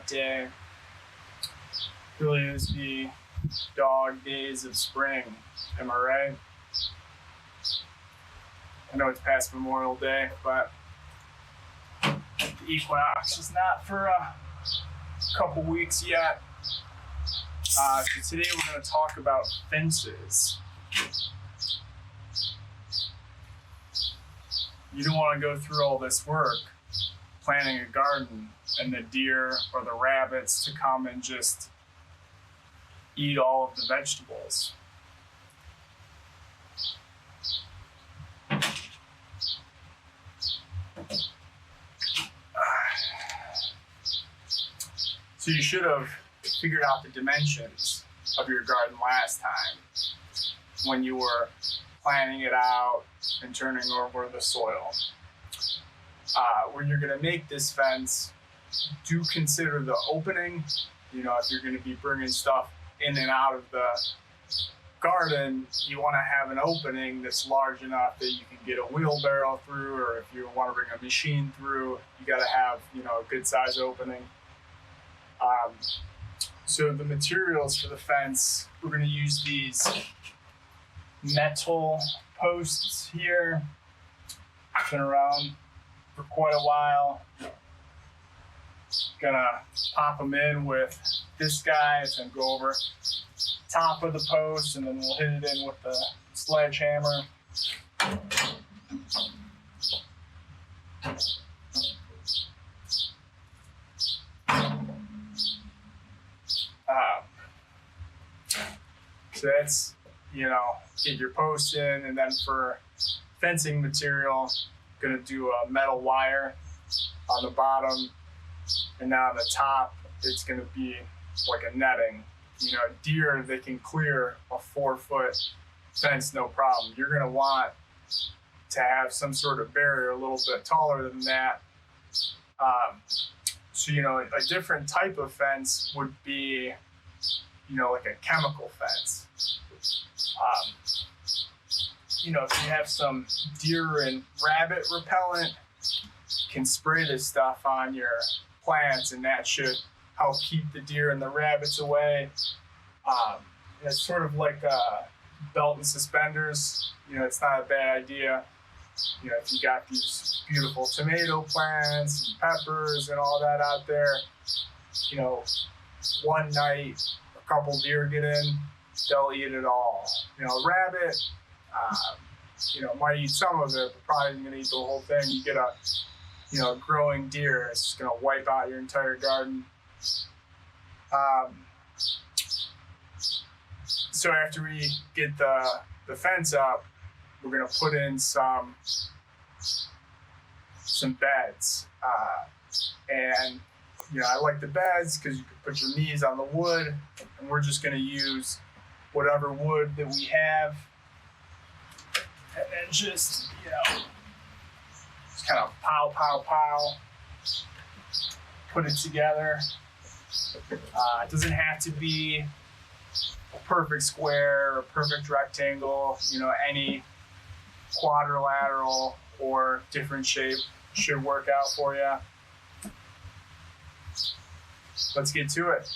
hot day. Really is the dog days of spring. Am I right? I know it's past Memorial Day, but the equinox is not for a couple weeks yet. So today we're going to talk about fences. You don't want to go through all this work planting a garden and the deer or the rabbits to come and just eat all of the vegetables. So you should have figured out the dimensions of your garden last time when you were planning it out and turning over the soil. When you're going to make this fence, do consider the opening. You know, if you're going to be bringing stuff in and out of the garden, you want to have an opening that's large enough that you can get a wheelbarrow through, or if you want to bring a machine through, you got to have, you know, a good size opening. So the materials for the fence, we're going to use these metal posts here. Been around for quite a while. Gonna pop them in with this guy. It's gonna go over top of the post, and then we'll hit it in with the sledgehammer. So that's, you know, get your post in, and then for fencing material, gonna do a metal wire on the bottom, and now on the top, it's gonna be like a netting. You know, deer, they can clear a 4-foot fence, no problem. You're gonna want to have some sort of barrier a little bit taller than that. So, you know, a different type of fence would be, you know, like a chemical fence. You know, if you have some deer and rabbit repellent, you can spray this stuff on your plants, and that should help keep the deer and the rabbits away. It's sort of like belt and suspenders. You know, it's not a bad idea. You know, if you got these beautiful tomato plants and peppers and all that out there, you know, one night a couple deer get in, they'll eat it all. You know, a rabbit, you know, might eat some of it, but probably isn't gonna eat the whole thing. You get a, you know, growing deer, it's just gonna wipe out your entire garden. So after we get the fence up, we're gonna put in some beds. And, you know, I like the beds because you can put your knees on the wood, and we're just gonna use whatever wood that we have. And then just, you know, just kind of pow, pow, pow, put it together. It doesn't have to be a perfect square or a perfect rectangle. You know, any quadrilateral or different shape should work out for you. Let's get to it.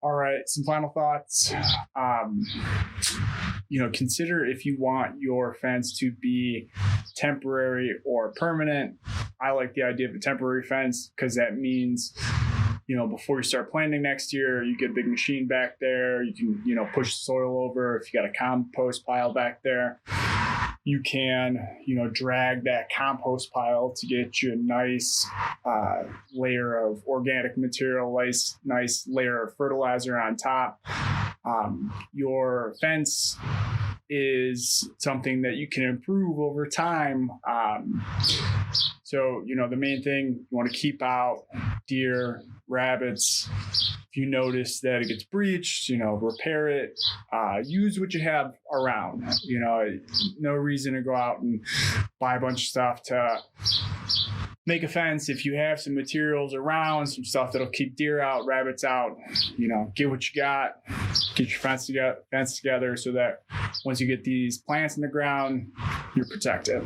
All right, some final thoughts. Consider if you want your fence to be temporary or permanent. I like the idea of a temporary fence because that means, before you start planting next year, you get a big machine back there. You can, push the soil over. If you got a compost pile back there, you can, drag that compost pile to get you a nice layer of organic material, nice layer of fertilizer on top. Your fence is something that you can improve over time. So, the main thing, you want to keep out deer, rabbits. If you notice that it gets breached, repair it. Use what you have around. No reason to go out and buy a bunch of stuff to make a fence. If you have some materials around, some stuff that'll keep deer out, rabbits out, get what you got, get your fence together so that once you get these plants in the ground, you're protected.